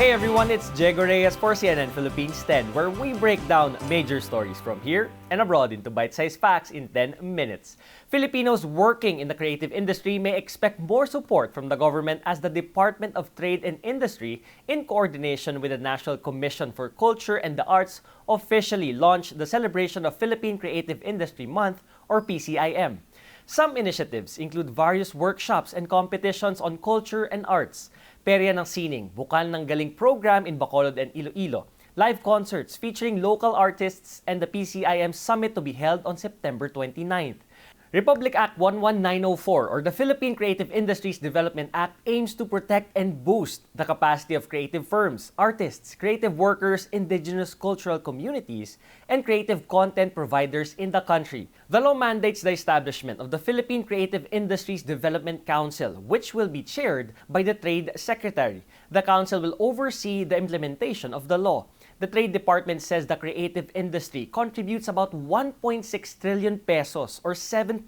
Hey everyone, it's Diego Reyes for CNN Philippines 10, where we break down major stories from here and abroad into bite-sized facts in 10 minutes. Filipinos working in the creative industry may expect more support from the government as the Department of Trade and Industry, in coordination with the National Commission for Culture and the Arts, officially launched the celebration of Philippine Creative Industry Month, or PCIM. Some initiatives include various workshops and competitions on culture and arts, Perya ng Sining, Bukal ng Galing program in Bacolod and Iloilo, live concerts featuring local artists, and the PCIM Summit to be held on September 29th. Republic Act 11904, or the Philippine Creative Industries Development Act, aims to protect and boost the capacity of creative firms, artists, creative workers, indigenous cultural communities, and creative content providers in the country. The law mandates the establishment of the Philippine Creative Industries Development Council, which will be chaired by the Trade Secretary. The council will oversee the implementation of the law. The Trade Department says the creative industry contributes about 1.6 trillion pesos or 7%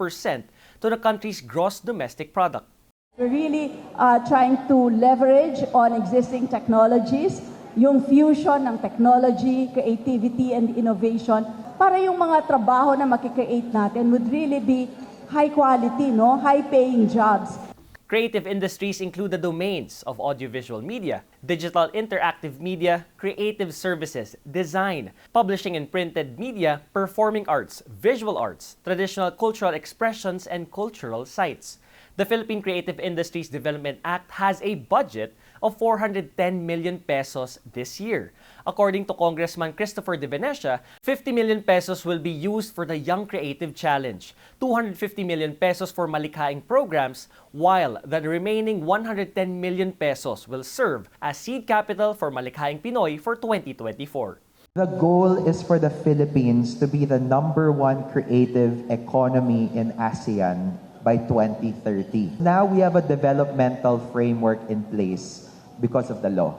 to the country's gross domestic product. We're really trying to leverage on existing technologies, yung fusion ng technology, creativity, and innovation para yung mga trabaho na makikreate natin would really be high quality, no? High-paying jobs. Creative industries include the domains of audiovisual media, digital interactive media, creative services, design, publishing and printed media, performing arts, visual arts, traditional cultural expressions, and cultural sites. The Philippine Creative Industries Development Act has a budget of 410 million pesos this year. According to Congressman Christopher De Venecia, 50 million pesos will be used for the Young Creative Challenge, 250 million pesos for malikhaing programs, while the remaining 110 million pesos will serve as seed capital for Malikhaing Pinoy for 2024. The goal is for the Philippines to be the #1 creative economy in ASEAN by 2030. Now we have a developmental framework in place because of the law.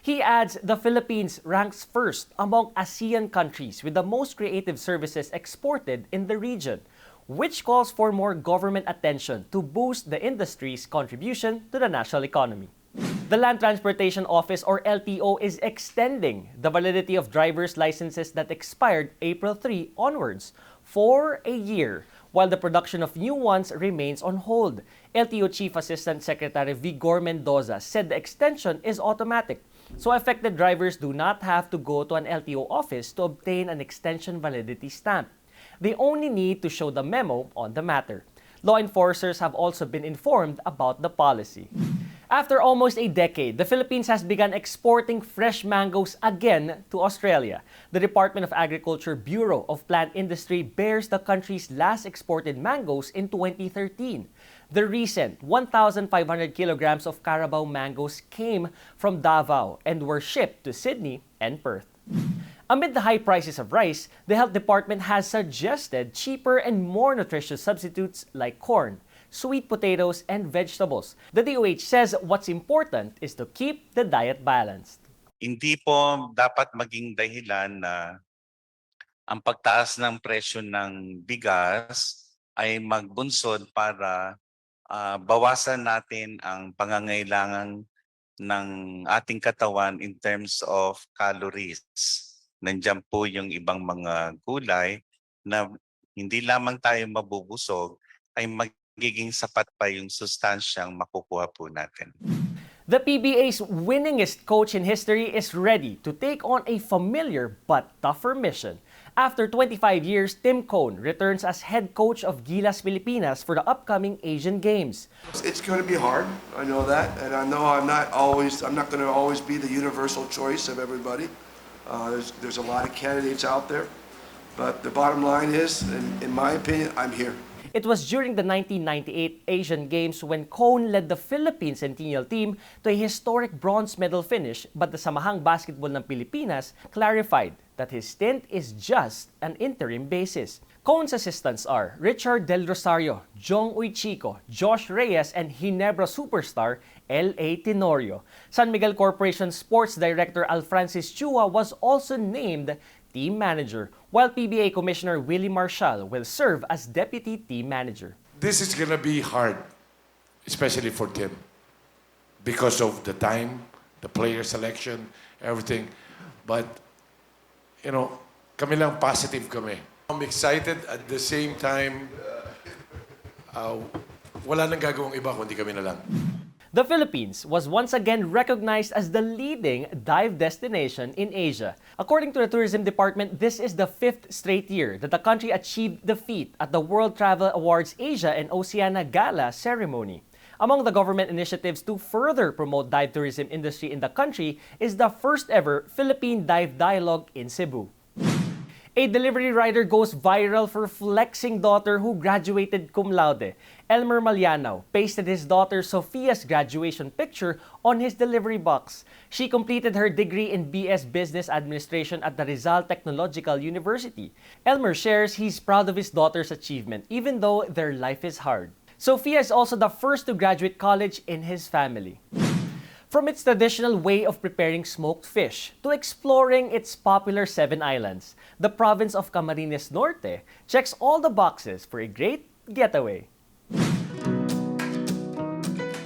He adds the Philippines ranks first among ASEAN countries with the most creative services exported in the region, which calls for more government attention to boost the industry's contribution to the national economy. The Land Transportation Office, or LTO, is extending the validity of driver's licenses that expired April 3 onwards for a year, while the production of new ones remains on hold. LTO Chief Assistant Secretary Vigor Mendoza said the extension is automatic, so affected drivers do not have to go to an LTO office to obtain an extension validity stamp. They only need to show the memo on the matter. Law enforcers have also been informed about the policy. After almost a decade, the Philippines has begun exporting fresh mangoes again to Australia. The Department of Agriculture Bureau of Plant Industry bears the country's last exported mangoes in 2013. The recent 1,500 kilograms of Carabao mangoes came from Davao and were shipped to Sydney and Perth. Amid the high prices of rice, the Health Department has suggested cheaper and more nutritious substitutes like corn, sweet potatoes, and vegetables. The DOH says what's important is to keep the diet balanced. Hindi po dapat maging dahilan na ang pagtaas ng presyo ng bigas ay magbunsod para bawasan natin ang pangangailangan ng ating katawan in terms of calories. Nandiyan po yung ibang mga gulay na hindi lamang tayo mabubusog, ay magiging sapat pa yung sustansyang makukuha po natin. The PBA's winningest coach in history is ready to take on a familiar but tougher mission. After 25 years, Tim Cone returns as head coach of Gilas Pilipinas for the upcoming Asian Games. It's going to be hard. I know that, and I know I'm not going to always be the universal choice of everybody. There's a lot of candidates out there, but the bottom line is, in my opinion, I'm here. It was during the 1998 Asian Games when Cone led the Philippine Centennial team to a historic bronze medal finish, but the Samahang Basketball ng Pilipinas clarified that his stint is just an interim basis. Cone's assistants are Richard Del Rosario, Jong Uy Chico, Josh Reyes, and Ginebra superstar L.A. Tenorio. San Miguel Corporation Sports Director Alfrancis Chua was also named team manager, while PBA Commissioner Willie Marshall will serve as deputy team manager. This is going to be hard, especially for Tim, because of the time the player selection, everything. But, you know, kami lang positive kami. I'm excited at the same time, wala nang gagawang iba kundi kami na lang. The Philippines was once again recognized as the leading dive destination in Asia. According to the Tourism Department, this is the 5th straight year that the country achieved the feat at the World Travel Awards Asia and Oceania Gala ceremony. Among the government initiatives to further promote dive tourism industry in the country is the first ever Philippine Dive Dialogue in Cebu. A delivery rider goes viral for flexing daughter who graduated cum laude. Elmer Malianao pasted his daughter Sophia's graduation picture on his delivery box. She completed her degree in BS Business Administration at the Rizal Technological University. Elmer shares he's proud of his daughter's achievement even though their life is hard. Sophia is also the first to graduate college in his family. From its traditional way of preparing smoked fish to exploring its popular 7 islands, the province of Camarines Norte checks all the boxes for a great getaway.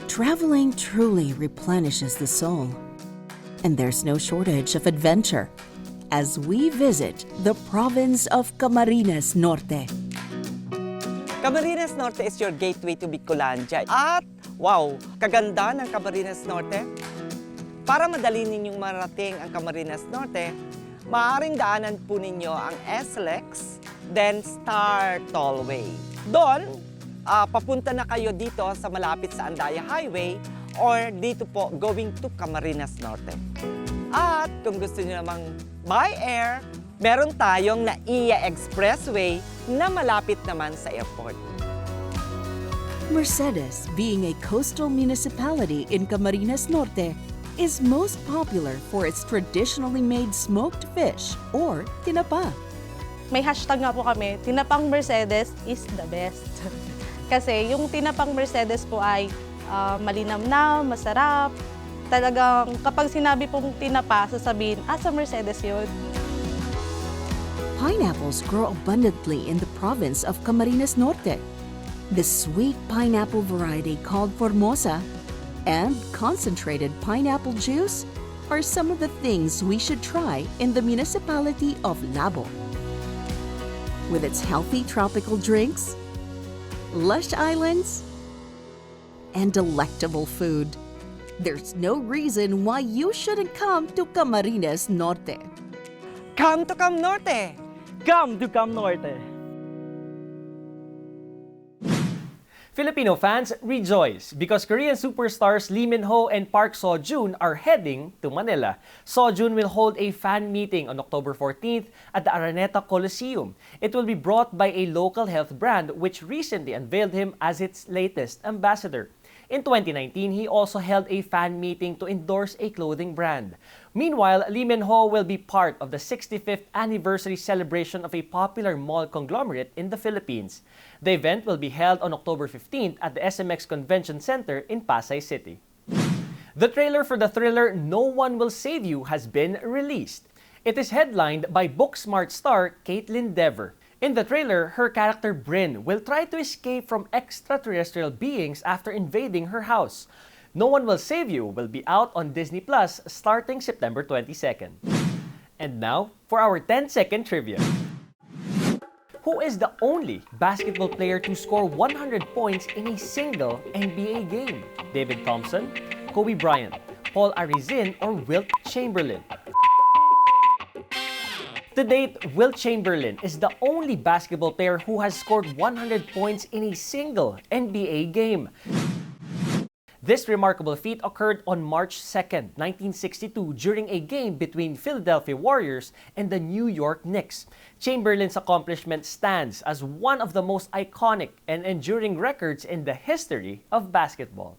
Traveling truly replenishes the soul, and there's no shortage of adventure as we visit the province of Camarines Norte. Camarines Norte is your gateway to Bicolandia. At wow, kaganda ng Camarines Norte. Para madali ninyong marating ang Camarines Norte, maaaring daanan po ninyo ang SLEX, then Star Tollway. Doon, papunta na kayo dito sa malapit sa Andaya Highway or dito po going to Camarines Norte. At kung gusto niyo namang by air, meron tayong NAIA Expressway na malapit naman sa airport. Mercedes, being a coastal municipality in Camarines Norte, is most popular for its traditionally made smoked fish or tinapa. May hashtag nga po kami, tinapang Mercedes is the best. Kasi yung tinapang Mercedes po ay malinamnam, masarap. Talagang kapag sinabi pong tinapa, sasabihin, sa Mercedes yun. Pineapples grow abundantly in the province of Camarines Norte. The sweet pineapple variety called Formosa and concentrated pineapple juice are some of the things we should try in the municipality of Labo. With its healthy tropical drinks, lush islands, and delectable food, there's no reason why you shouldn't come to Camarines Norte. Come to Cam Norte! Come to Cam Norte! Filipino fans rejoice because Korean superstars Lee Min-ho and Park Seo-joon are heading to Manila. Seo-joon will hold a fan meeting on October 14th at the Araneta Coliseum. It will be brought by a local health brand which recently unveiled him as its latest ambassador. In 2019, he also held a fan meeting to endorse a clothing brand. Meanwhile, Lee Min-ho will be part of the 65th anniversary celebration of a popular mall conglomerate in the Philippines. The event will be held on October 15th at the SMX Convention Center in Pasay City. The trailer for the thriller No One Will Save You has been released. It is headlined by Booksmart star Caitlin Dever. In the trailer, her character Bryn will try to escape from extraterrestrial beings after invading her house. No One Will Save You will be out on Disney Plus starting September 22nd. And now, for our 10-second trivia. Who is the only basketball player to score 100 points in a single NBA game? David Thompson, Kobe Bryant, Paul Arizin, or Wilt Chamberlain? To date, Wilt Chamberlain is the only basketball player who has scored 100 points in a single NBA game. This remarkable feat occurred on March 2nd, 1962 during a game between Philadelphia Warriors and the New York Knicks. Chamberlain's accomplishment stands as one of the most iconic and enduring records in the history of basketball.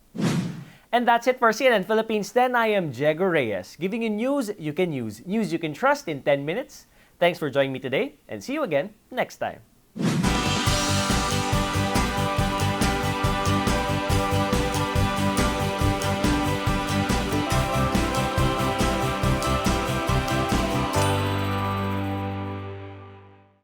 And that's it for CNN Philippines 10. I am Diego Reyes, giving you news you can use, news you can trust in 10 minutes. Thanks for joining me today, and see you again next time.